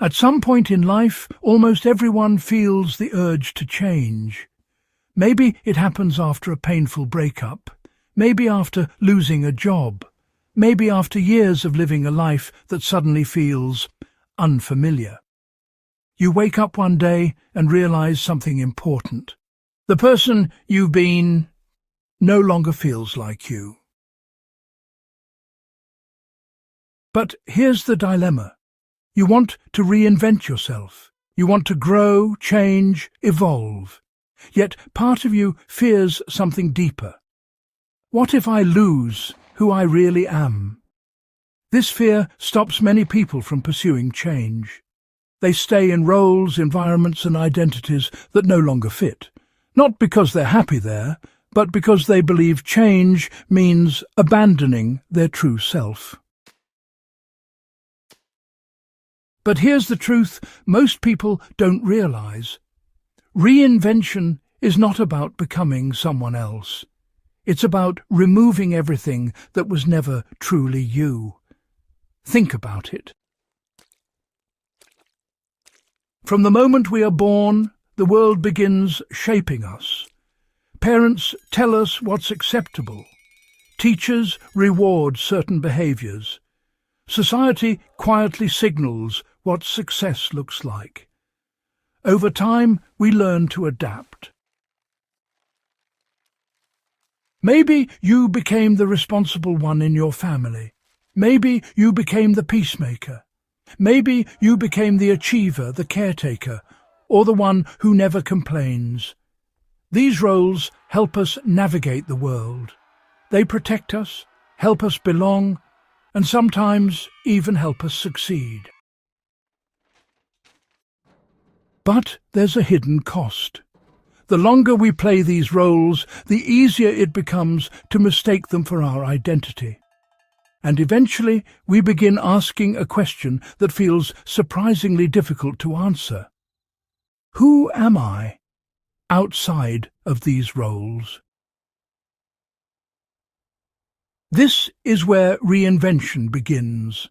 At some point in life, almost everyone feels the urge to change. Maybe it happens after a painful breakup, maybe after losing a job, maybe after years of living a life that suddenly feels unfamiliar. You wake up one day and realize something important. The person you've been no longer feels like you. But here's the dilemma. You want to reinvent yourself. You want to grow, change, evolve. Yet part of you fears something deeper. What if I lose who I really am? This fear stops many people from pursuing change. They stay in roles, environments and identities that no longer fit. Not because they're happy there, but because they believe change means abandoning their true self. But here's the truth most people don't realize. Reinvention is not about becoming someone else. It's about removing everything that was never truly you. Think about it. From the moment we are born, the world begins shaping us. Parents tell us what's acceptable. Teachers reward certain behaviors. Society quietly signals what success looks like. Over time, we learn to adapt. Maybe you became the responsible one in your family. Maybe you became the peacemaker. Maybe you became the achiever, the caretaker, or the one who never complains. These roles help us navigate the world. They protect us, help us belong, and sometimes even help us succeed. But there's a hidden cost. The longer we play these roles, the easier it becomes to mistake them for our identity. And eventually we begin asking a question that feels surprisingly difficult to answer. Who am I outside of these roles? This is where reinvention begins.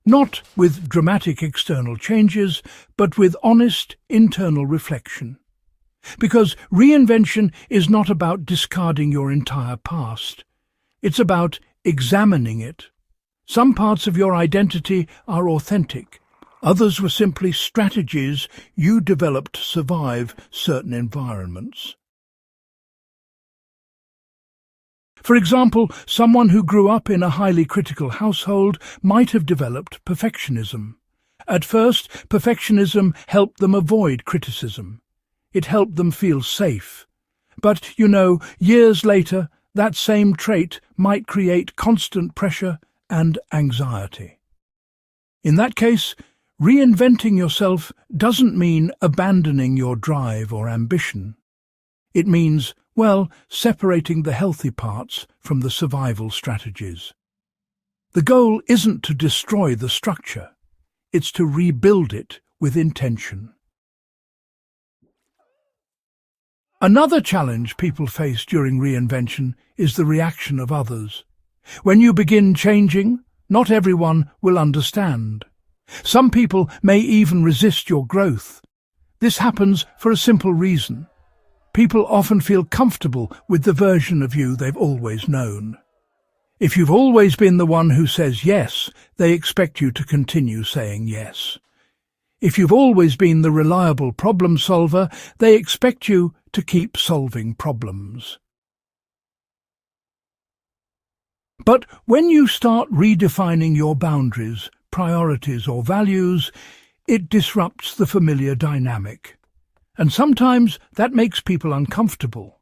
Not with dramatic external changes, but with honest internal reflection. Because reinvention is not about discarding your entire past. It's about examining it. Some parts of your identity are authentic. Others were simply strategies you developed to survive certain environments. For example, someone who grew up in a highly critical household might have developed perfectionism. At first, perfectionism helped them avoid criticism. It helped them feel safe. But, years later, that same trait might create constant pressure and anxiety. In that case, reinventing yourself doesn't mean abandoning your drive or ambition. It means, separating the healthy parts from the survival strategies. The goal isn't to destroy the structure, it's to rebuild it with intention. Another challenge people face during reinvention is the reaction of others. When you begin changing, not everyone will understand. Some people may even resist your growth. This happens for a simple reason. People often feel comfortable with the version of you they've always known. If you've always been the one who says yes, they expect you to continue saying yes. If you've always been the reliable problem solver, they expect you to keep solving problems. But when you start redefining your boundaries, priorities or values, it disrupts the familiar dynamic. And sometimes that makes people uncomfortable.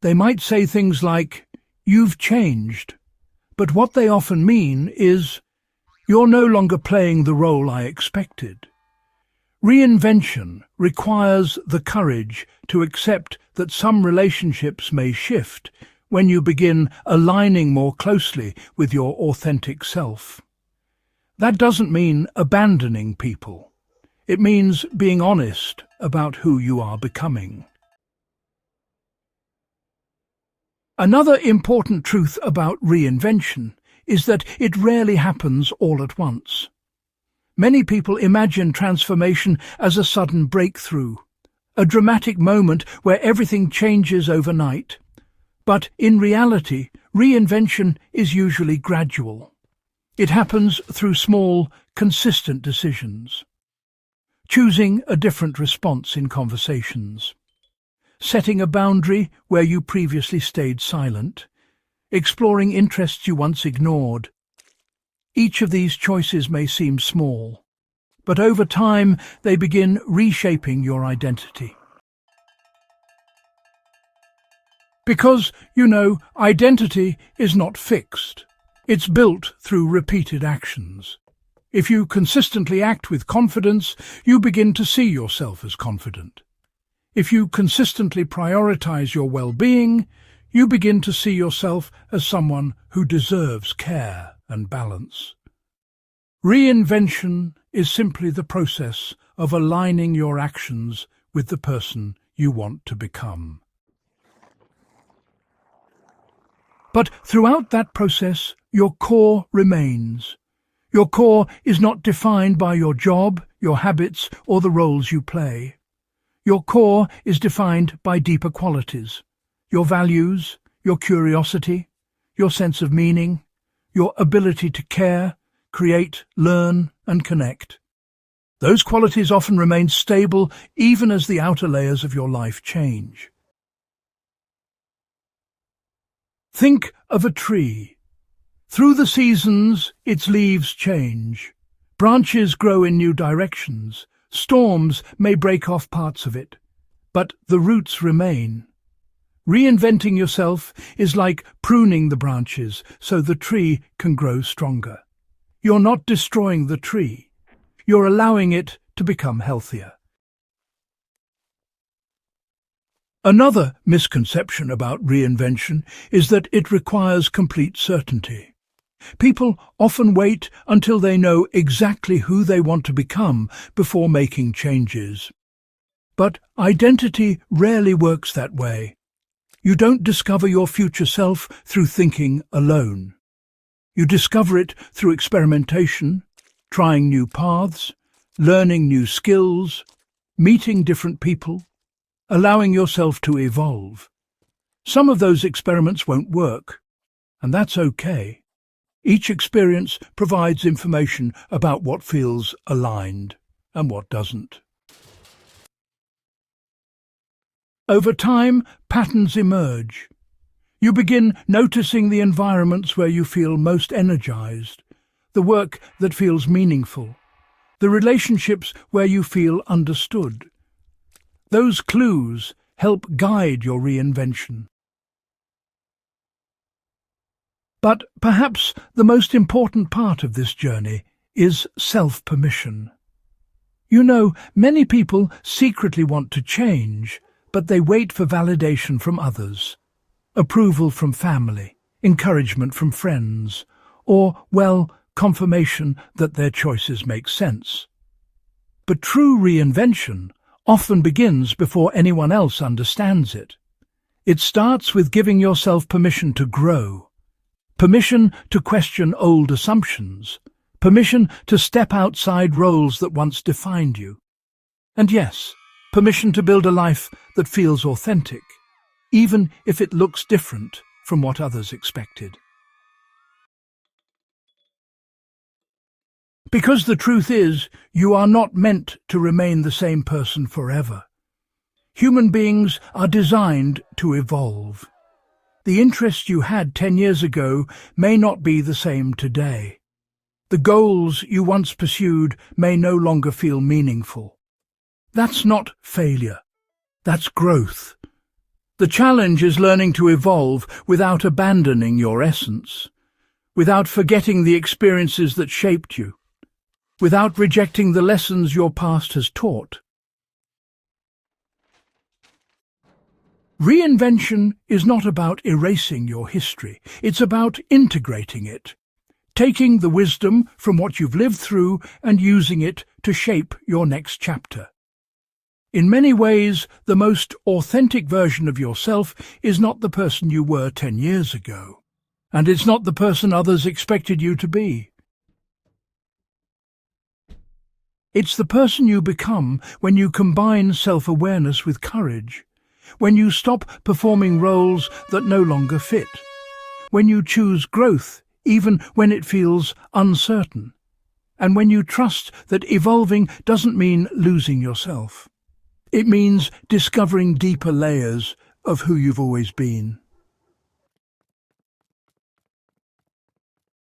They might say things like, "You've changed." But what they often mean is, "You're no longer playing the role I expected." Reinvention requires the courage to accept that some relationships may shift when you begin aligning more closely with your authentic self. That doesn't mean abandoning people. It means being honest about who you are becoming. Another important truth about reinvention is that it rarely happens all at once. Many people imagine transformation as a sudden breakthrough, a dramatic moment where everything changes overnight. But in reality, reinvention is usually gradual. It happens through small, consistent decisions. Choosing a different response in conversations. Setting a boundary where you previously stayed silent. Exploring interests you once ignored. Each of these choices may seem small, but over time they begin reshaping your identity. Because, identity is not fixed. It's built through repeated actions. If you consistently act with confidence, you begin to see yourself as confident. If you consistently prioritize your well-being, you begin to see yourself as someone who deserves care and balance. Reinvention is simply the process of aligning your actions with the person you want to become. But throughout that process, your core remains. Your core is not defined by your job, your habits, or the roles you play. Your core is defined by deeper qualities: your values, your curiosity, your sense of meaning, your ability to care, create, learn, and connect. Those qualities often remain stable even as the outer layers of your life change. Think of a tree. Through the seasons, its leaves change. Branches grow in new directions. Storms may break off parts of it, but the roots remain. Reinventing yourself is like pruning the branches so the tree can grow stronger. You're not destroying the tree. You're allowing it to become healthier. Another misconception about reinvention is that it requires complete certainty. People often wait until they know exactly who they want to become before making changes. But identity rarely works that way. You don't discover your future self through thinking alone. You discover it through experimentation, trying new paths, learning new skills, meeting different people, allowing yourself to evolve. Some of those experiments won't work, and that's okay. Each experience provides information about what feels aligned and what doesn't. Over time, patterns emerge. You begin noticing the environments where you feel most energized, the work that feels meaningful, the relationships where you feel understood. Those clues help guide your reinvention. But perhaps the most important part of this journey is self-permission. Many people secretly want to change, but they wait for validation from others, approval from family, encouragement from friends, or, confirmation that their choices make sense. But true reinvention often begins before anyone else understands it. It starts with giving yourself permission to grow. Permission to question old assumptions. Permission to step outside roles that once defined you. And yes, permission to build a life that feels authentic, even if it looks different from what others expected. Because the truth is, you are not meant to remain the same person forever. Human beings are designed to evolve. The interests you had 10 years ago may not be the same today. The goals you once pursued may no longer feel meaningful. That's not failure. That's growth. The challenge is learning to evolve without abandoning your essence, without forgetting the experiences that shaped you, without rejecting the lessons your past has taught. Reinvention is not about erasing your history. It's about integrating it, taking the wisdom from what you've lived through and using it to shape your next chapter. In many ways, the most authentic version of yourself is not the person you were 10 years ago, and it's not the person others expected you to be. It's the person you become when you combine self-awareness with courage, when you stop performing roles that no longer fit, when you choose growth even when it feels uncertain, and when you trust that evolving doesn't mean losing yourself. It means discovering deeper layers of who you've always been.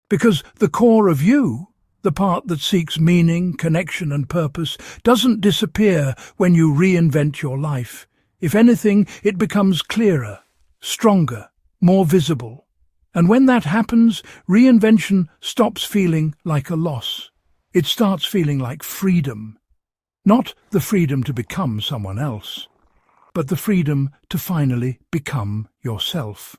Because the core of you, the part that seeks meaning, connection and purpose, doesn't disappear when you reinvent your life. If anything, it becomes clearer, stronger, more visible. And when that happens, reinvention stops feeling like a loss. It starts feeling like freedom. Not the freedom to become someone else, but the freedom to finally become yourself.